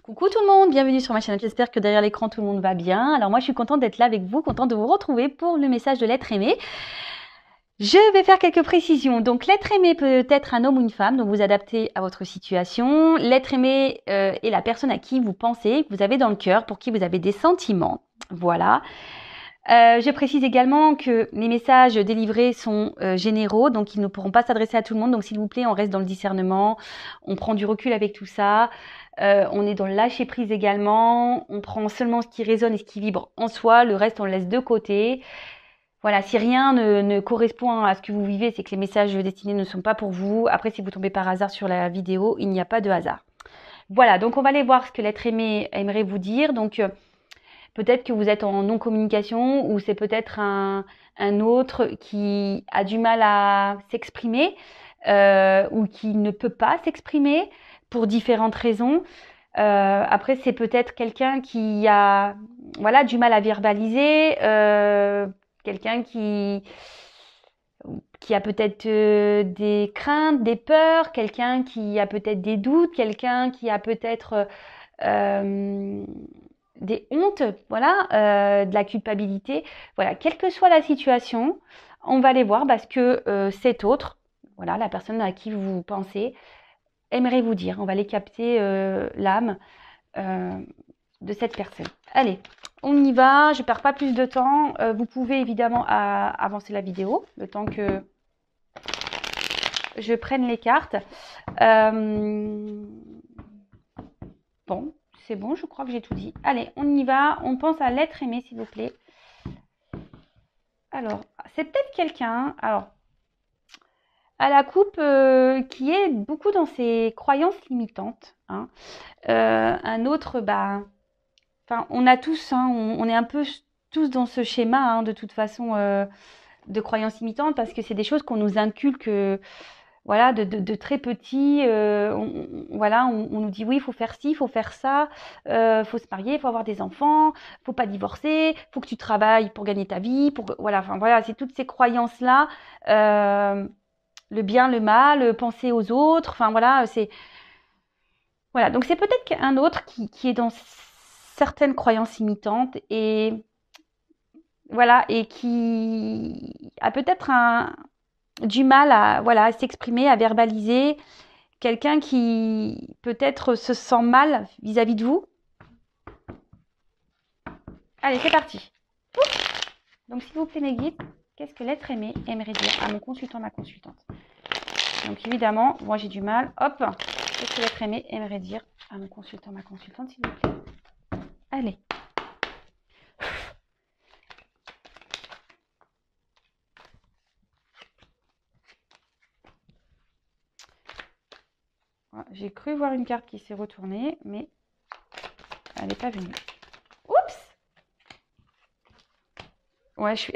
Coucou tout le monde, bienvenue sur ma chaîne. J'espère que derrière l'écran tout le monde va bien. Alors moi je suis contente d'être là avec vous, contente de vous retrouver pour le message de l'être aimé. Je vais faire quelques précisions. Donc l'être aimé peut être un homme ou une femme, donc vous adaptez à votre situation. L'être aimé est la personne à qui vous pensez, que vous avez dans le cœur, pour qui vous avez des sentiments. Voilà. Je précise également que les messages délivrés sont généraux, donc ils ne pourront pas s'adresser à tout le monde. Donc s'il vous plaît, on reste dans le discernement, on prend du recul avec tout ça. On est dans le lâcher prise également, on prend seulement ce qui résonne et ce qui vibre en soi, le reste on le laisse de côté. Voilà, si rien ne correspond à ce que vous vivez, c'est que les messages destinés ne sont pas pour vous. Après, si vous tombez par hasard sur la vidéo, il n'y a pas de hasard. Voilà, donc on va aller voir ce que l'être aimé aimerait vous dire. Donc peut-être que vous êtes en non-communication ou c'est peut-être un autre qui a du mal à s'exprimer ou qui ne peut pas s'exprimer pour différentes raisons. Après, c'est peut-être quelqu'un qui a du mal à verbaliser, quelqu'un qui a peut-être des craintes, des peurs, quelqu'un qui a peut-être des doutes, quelqu'un qui a peut-être des hontes, de la culpabilité. Voilà, quelle que soit la situation, on va les voir parce que cet autre, voilà, la personne à qui vous pensez, aimerait vous dire. On va aller capter l'âme de cette personne. Allez, on y va. Je ne perds pas plus de temps. Vous pouvez évidemment avancer la vidéo, le temps que je prenne les cartes. Bon, c'est bon, je crois que j'ai tout dit. Allez, on y va. On pense à l'être aimé, s'il vous plaît. Alors, c'est peut-être quelqu'un, à la coupe qui est beaucoup dans ses croyances limitantes. Hein. Un autre, on a tous, hein, on est un peu tous dans ce schéma, hein, de toute façon, de croyances limitantes, parce que c'est des choses qu'on nous inculque, de très petit. On nous dit oui, il faut faire ci, il faut faire ça, faut se marier, il faut avoir des enfants, faut pas divorcer, faut que tu travailles pour gagner ta vie, c'est toutes ces croyances-là, le bien, le mal, penser aux autres, donc c'est peut-être qu'un autre qui est dans certaines croyances limitantes et qui a peut-être du mal à s'exprimer, à verbaliser, quelqu'un qui peut-être se sent mal vis-à-vis de vous. Allez, c'est parti. Donc s'il vous plaît mes guides, qu'est-ce que l'être aimé aimerait dire à mon consultant, ma consultante? Donc évidemment, moi j'ai du mal. Hop, qu'est-ce que l'être aimé aimerait dire à mon consultant, ma consultante, s'il vous plaît? Allez. Voilà, j'ai cru voir une carte qui s'est retournée, mais elle n'est pas venue. Oups! Ouais, je suis...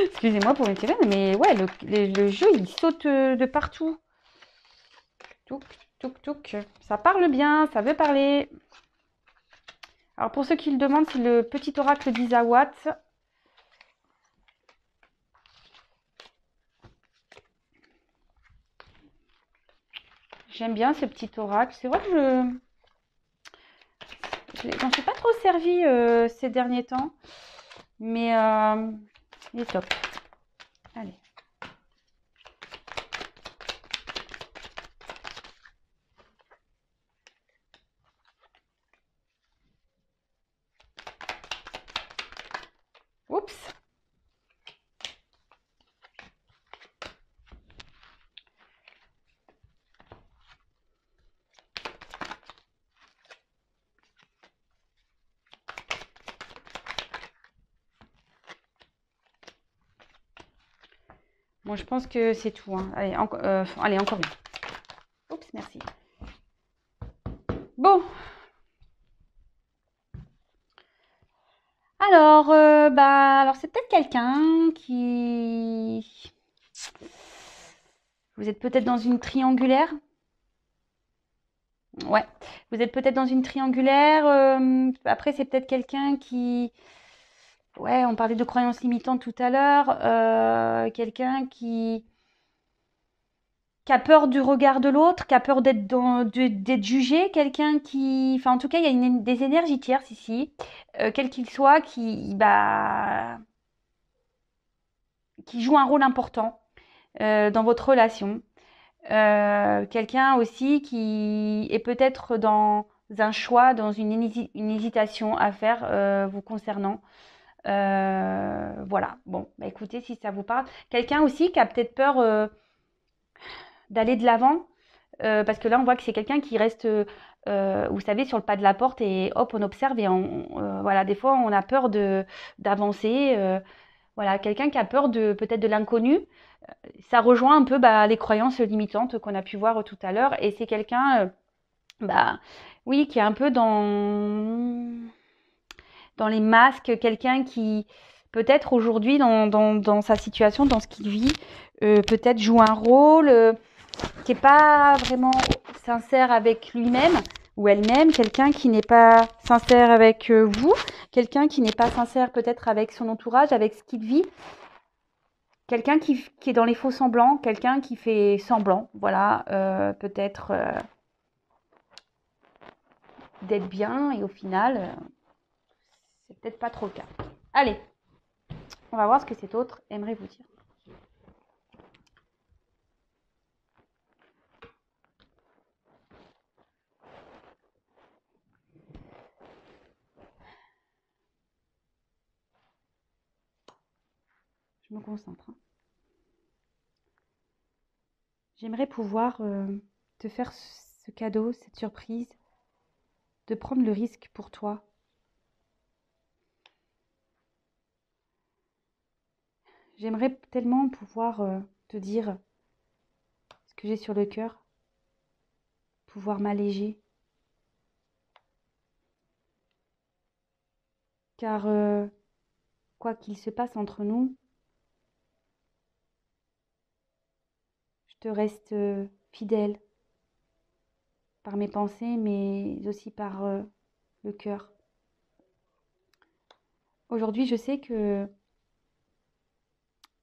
Excusez-moi pour mes télés, mais ouais, le jeu, il saute de partout. Touc, touc, touc. Ça parle bien, ça veut parler. Alors, pour ceux qui le demandent, c'est le petit oracle d'Isawat. J'aime bien ce petit oracle. C'est vrai que je m'en suis pas trop servi ces derniers temps. Mais il est top. Allez. Oups. Bon, je pense que c'est tout. Hein. Allez, encore une. Oups, merci. Bon. Alors c'est peut-être quelqu'un qui... Vous êtes peut-être dans une triangulaire. Ouais, vous êtes peut-être dans une triangulaire. Après, c'est peut-être quelqu'un qui... Ouais, on parlait de croyances limitantes tout à l'heure. Quelqu'un qui qui a peur du regard de l'autre, qui a peur d'être jugé, quelqu'un qui, enfin en tout cas il y a des énergies tierces ici, quel qu'il soit, qui joue un rôle important dans votre relation. Quelqu'un aussi qui est peut-être dans un choix, dans une hésitation à faire vous concernant. Voilà, bon, bah écoutez, si ça vous parle. Quelqu'un aussi qui a peut-être peur d'aller de l'avant, parce que là, on voit que c'est quelqu'un qui reste, vous savez, sur le pas de la porte et hop, on observe et voilà, des fois, on a peur d'avancer. Voilà, quelqu'un qui a peur peut-être de l'inconnu. Ça rejoint un peu les croyances limitantes qu'on a pu voir tout à l'heure. Et c'est quelqu'un, oui, qui est un peu dans les masques, quelqu'un qui peut-être aujourd'hui dans sa situation, dans ce qu'il vit, peut-être joue un rôle qui n'est pas vraiment sincère avec lui-même ou elle-même, quelqu'un qui n'est pas sincère avec vous, quelqu'un qui n'est pas sincère peut-être avec son entourage, avec ce qu'il vit, quelqu'un qui est dans les faux semblants, quelqu'un qui fait semblant, voilà, peut-être d'être bien et au final, c'est peut-être pas trop le cas. Allez, on va voir ce que cet autre aimerait vous dire. Je me concentre. J'aimerais pouvoir te faire ce cadeau, cette surprise, de prendre le risque pour toi. J'aimerais tellement pouvoir te dire ce que j'ai sur le cœur, pouvoir m'alléger. Car quoi qu'il se passe entre nous, je te reste fidèle par mes pensées, mais aussi par le cœur. Aujourd'hui, je sais que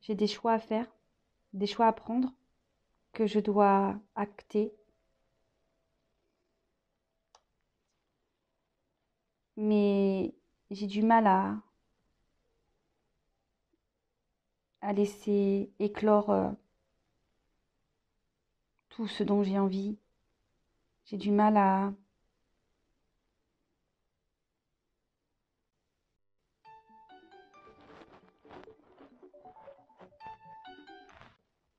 j'ai des choix à faire, des choix à prendre, que je dois acter. Mais j'ai du mal à laisser éclore tout ce dont j'ai envie. J'ai du mal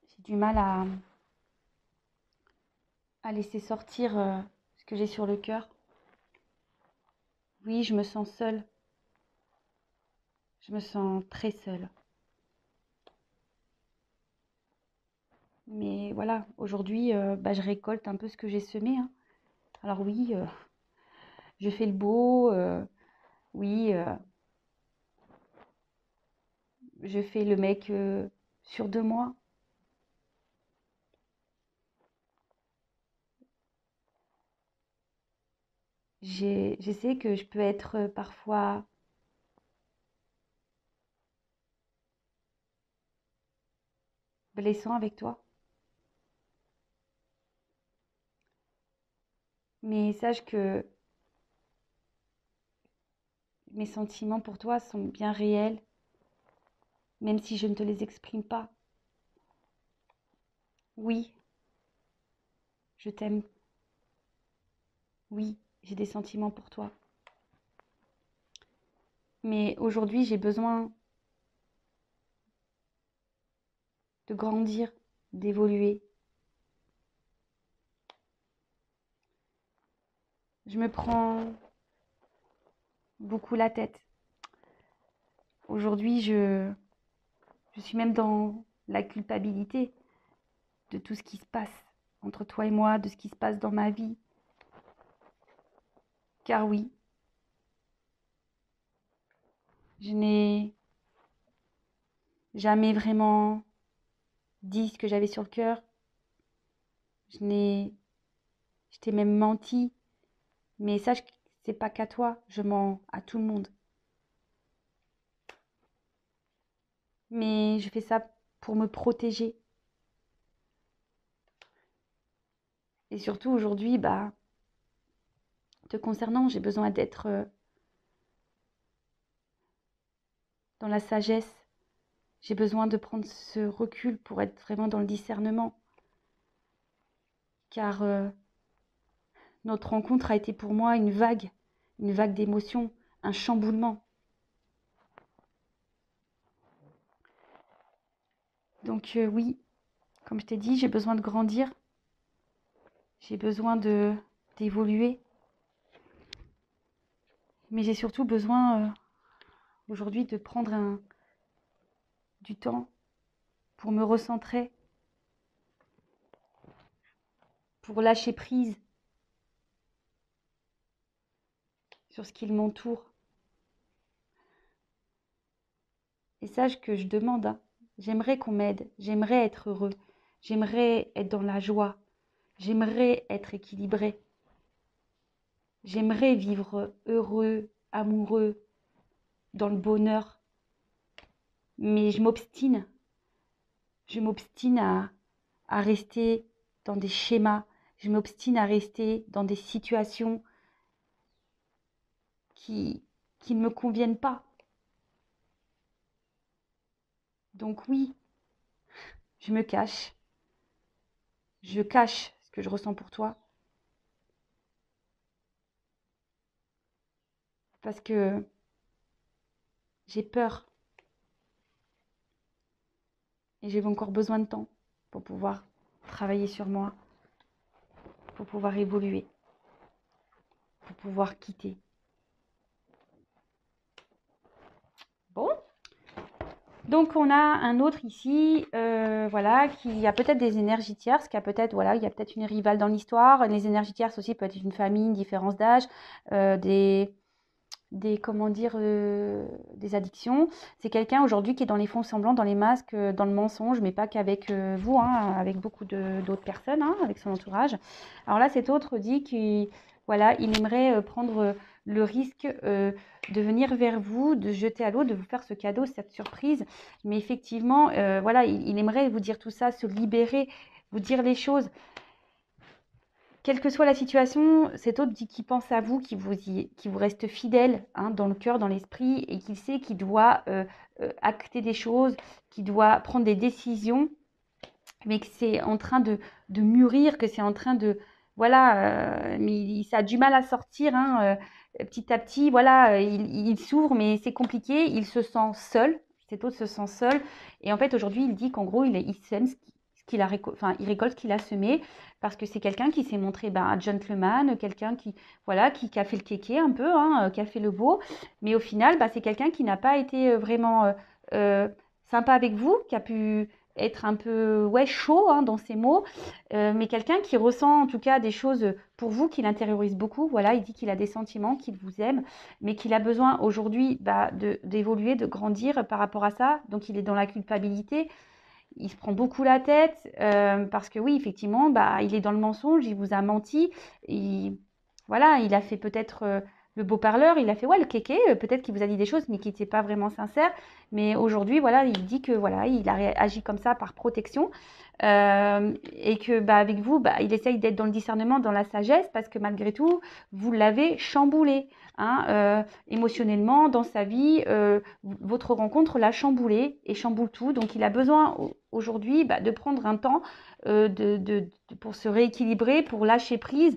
j'ai du mal à laisser sortir ce que j'ai sur le cœur. Oui, je me sens seule. Je me sens très seule. Mais voilà, aujourd'hui, je récolte un peu ce que j'ai semé, hein. Alors oui, je fais le beau, oui, je fais le mec sûr de moi. Je sais que je peux être parfois blessant avec toi. Mais sache que mes sentiments pour toi sont bien réels, même si je ne te les exprime pas. Oui, je t'aime. Oui, j'ai des sentiments pour toi. Mais aujourd'hui, j'ai besoin de grandir, d'évoluer. Je me prends beaucoup la tête. Aujourd'hui, je suis même dans la culpabilité de tout ce qui se passe entre toi et moi, de ce qui se passe dans ma vie. Car oui, je n'ai jamais vraiment dit ce que j'avais sur le cœur. Je t'ai même menti. Mais sache que c'est pas qu'à toi, je mens à tout le monde. Mais je fais ça pour me protéger. Et surtout aujourd'hui, bah, te concernant, j'ai besoin d'être dans la sagesse. J'ai besoin de prendre ce recul pour être vraiment dans le discernement. Car notre rencontre a été pour moi une vague d'émotions, un chamboulement. Donc oui, comme je t'ai dit, j'ai besoin de grandir. J'ai besoin d'évoluer. Mais j'ai surtout besoin aujourd'hui de prendre du temps pour me recentrer, pour lâcher prise sur ce qui m'entoure. Et sache que je demande, hein, j'aimerais qu'on m'aide, j'aimerais être heureux, j'aimerais être dans la joie, j'aimerais être équilibré, j'aimerais vivre heureux, amoureux, dans le bonheur. Mais je m'obstine à rester dans des schémas, je m'obstine à rester dans des situations qui ne me conviennent pas. Donc oui, je me cache. Je cache ce que je ressens pour toi. Parce que j'ai peur. Et j'ai encore besoin de temps pour pouvoir travailler sur moi, pour pouvoir évoluer, pour pouvoir quitter. Bon. Donc on a un autre ici, voilà, qui a peut-être des énergies tierces, qui a peut-être, voilà, il y a peut-être une rivale dans l'histoire. Les énergies tierces aussi peut être une famille, une différence d'âge, comment dire, des addictions. C'est quelqu'un aujourd'hui qui est dans les fonds semblants, dans les masques, dans le mensonge, mais pas qu'avec vous, hein, avec beaucoup d'autres personnes, hein, avec son entourage. Alors là, cet autre dit qu'il voilà, il aimerait prendre le risque de venir vers vous, de jeter à l'eau, de vous faire ce cadeau, cette surprise. Mais effectivement, voilà, il aimerait vous dire tout ça, se libérer, vous dire les choses. Quelle que soit la situation, cet autre dit qu'il pense à vous, qui vous reste fidèle, hein, dans le cœur, dans l'esprit, et qu'il sait qu'il doit acter des choses, qu'il doit prendre des décisions, mais que c'est en train de mûrir, que c'est en train de... Voilà, mais ça a du mal à sortir, hein, petit à petit, voilà, il s'ouvre, mais c'est compliqué, il se sent seul, cet autre se sent seul, et en fait, aujourd'hui, il dit qu'en gros, il sème il récolte ce qu'il a semé, parce que c'est quelqu'un qui s'est montré un gentleman, quelqu'un qui, voilà, qui a fait le kéké un peu, hein, qui a fait le beau, mais au final, c'est quelqu'un qui n'a pas été vraiment sympa avec vous, qui a pu être un peu chaud, hein, dans ses mots, mais quelqu'un qui ressent en tout cas des choses pour vous, qui l'intériorise beaucoup. Voilà, il dit qu'il a des sentiments, qu'il vous aime, mais qu'il a besoin aujourd'hui d'évoluer, de grandir par rapport à ça. Donc il est dans la culpabilité. Il se prend beaucoup la tête parce que oui, effectivement, il est dans le mensonge, il vous a menti. Voilà, il a fait peut-être le beau parleur, il a fait le kéké, peut-être qu'il vous a dit des choses mais qui n'étaient pas vraiment sincères. Mais aujourd'hui, voilà, il dit que voilà, il a agi comme ça par protection et que avec vous, il essaye d'être dans le discernement, dans la sagesse, parce que malgré tout, vous l'avez chamboulé, hein, émotionnellement dans sa vie. Votre rencontre l'a chamboulé et chamboule tout. Donc il a besoin aujourd'hui de prendre un temps pour se rééquilibrer, pour lâcher prise.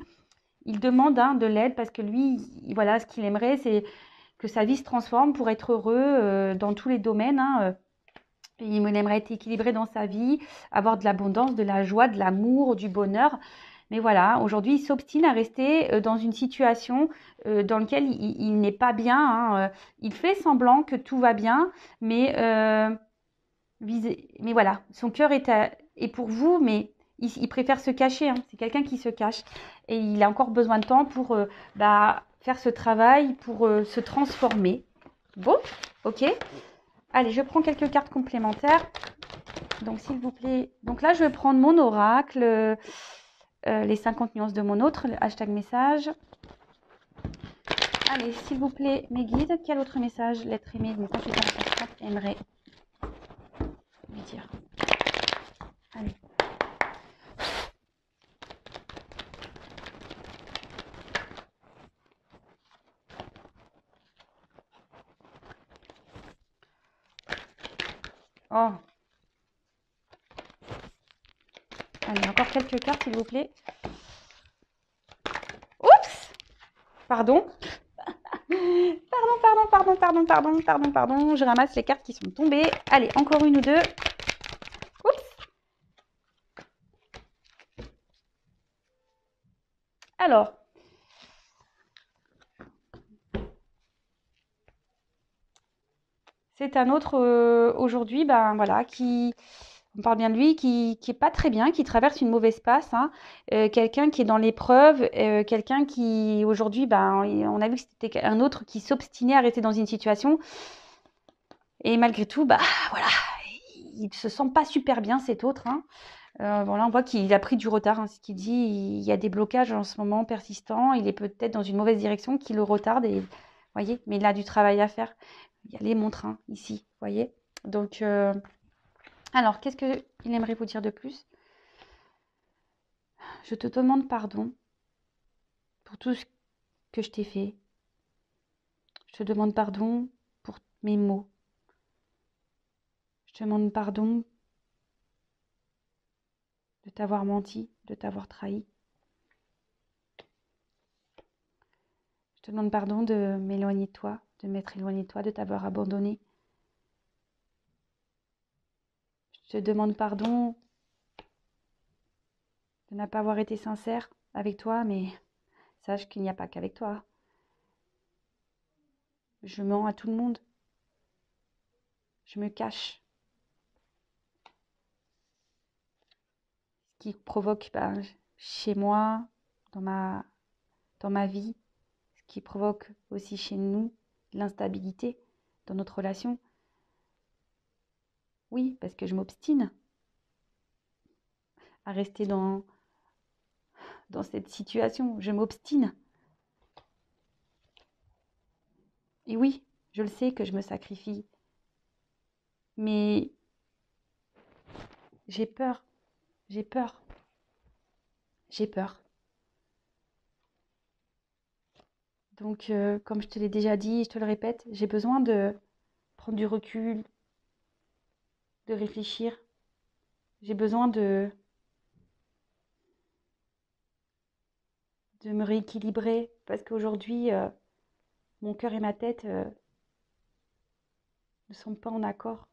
Il demande de l'aide parce que lui, voilà, ce qu'il aimerait, c'est que sa vie se transforme pour être heureux dans tous les domaines. Hein. Il aimerait être équilibré dans sa vie, avoir de l'abondance, de la joie, de l'amour, du bonheur. Mais voilà, aujourd'hui, il s'obstine à rester dans une situation dans laquelle il n'est pas bien. Hein. Il fait semblant que tout va bien, mais voilà, son cœur est pour vous, mais il préfère se cacher. Hein. C'est quelqu'un qui se cache. Et il a encore besoin de temps pour faire ce travail, pour se transformer. Bon, ok. Allez, je prends quelques cartes complémentaires. Donc, s'il vous plaît. Donc là, je vais prendre mon oracle, les 50 nuances de mon autre, hashtag message. Allez, s'il vous plaît, mes guides. Quel autre message l'être aimé, mon consultant aimerait lui dire? Allez. Oh. Allez, encore quelques cartes, s'il vous plaît. Oups! Pardon. Pardon. Je ramasse les cartes qui sont tombées. Allez, encore une ou deux. Oups. Alors. C'est un autre aujourd'hui, ben voilà, on parle bien de lui, qui est pas très bien, qui traverse une mauvaise passe, hein. Quelqu'un qui est dans l'épreuve, quelqu'un qui aujourd'hui, ben on a vu que c'était un autre qui s'obstinait à rester dans une situation. Et malgré tout, bah voilà, il se sent pas super bien cet autre, hein. Voilà, on voit qu'il a pris du retard, hein, ce qu'il dit. Il y a des blocages en ce moment persistants. Il est peut-être dans une mauvaise direction qui le retarde. Et voyez, mais il a du travail à faire. Il y a les montres, hein, ici, voyez. Donc, alors, qu'est-ce qu'il aimerait vous dire de plus? Je te demande pardon pour tout ce que je t'ai fait. Je te demande pardon pour mes mots. Je te demande pardon de t'avoir menti, de t'avoir trahi. Je te demande pardon de m'éloigner de toi, de m'être éloigné de toi, de t'avoir abandonné. Je te demande pardon de ne pas avoir été sincère avec toi, mais sache qu'il n'y a pas qu'avec toi. Je mens à tout le monde. Je me cache. Ce qui provoque chez moi, dans ma vie, ce qui provoque aussi chez nous l'instabilité dans notre relation. Oui, parce que je m'obstine à rester dans cette situation. Je m'obstine. Et oui, je le sais que je me sacrifie. Mais j'ai peur. J'ai peur. J'ai peur. Donc, comme je te l'ai déjà dit, je te le répète, j'ai besoin de prendre du recul, de réfléchir. J'ai besoin de me rééquilibrer parce qu'aujourd'hui, mon cœur et ma tête ne sont pas en accord.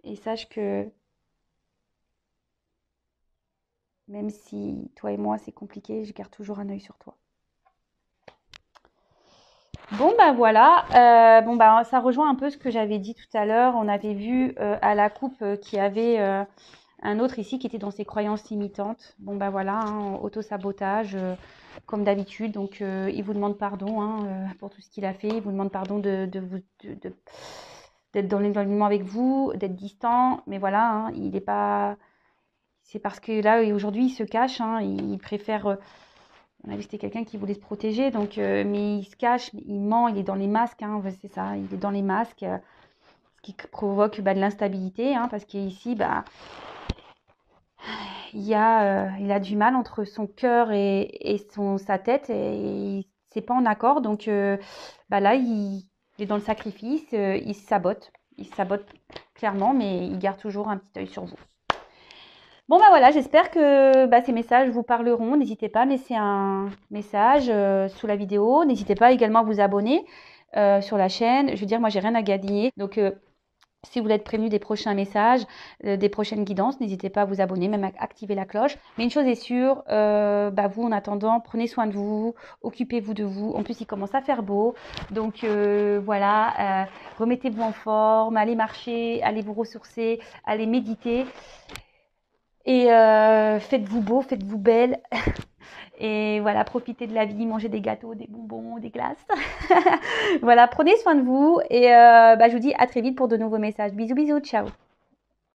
Et sache que même si toi et moi c'est compliqué, je garde toujours un œil sur toi. Bon ben voilà, ça rejoint un peu ce que j'avais dit tout à l'heure. On avait vu à la coupe qu'il y avait un autre ici qui était dans ses croyances limitantes. Bon ben voilà, hein, auto-sabotage comme d'habitude. Donc il vous demande pardon, hein, pour tout ce qu'il a fait. Il vous demande pardon d'être dans l'éloignement avec vous, d'être distant. Mais voilà, hein, il n'est pas. C'est parce que là aujourd'hui il se cache, hein, il préfère. On a vu que c'était quelqu'un qui voulait se protéger, donc, mais il se cache, il ment, il est dans les masques, hein, c'est ça, il est dans les masques, ce qui provoque de l'instabilité, hein, parce qu'ici, il a du mal entre son cœur et sa tête, et c'est pas en accord, donc là, il est dans le sacrifice, il se sabote clairement, mais il garde toujours un petit œil sur vous. Bon voilà, j'espère que ces messages vous parleront. N'hésitez pas à me laisser un message sous la vidéo. N'hésitez pas également à vous abonner sur la chaîne. Je veux dire, moi, j'ai rien à gagner. Donc, si vous voulez être prévenu des prochains messages, des prochaines guidances, n'hésitez pas à vous abonner, même à activer la cloche. Mais une chose est sûre, vous, en attendant, prenez soin de vous, occupez-vous de vous. En plus, il commence à faire beau. Donc, voilà, remettez-vous en forme, allez marcher, allez vous ressourcer, allez méditer. Et faites-vous beau, faites-vous belle. Et voilà, profitez de la vie, mangez des gâteaux, des bonbons, des glaces. Voilà, prenez soin de vous. Et je vous dis à très vite pour de nouveaux messages. Bisous, bisous, ciao.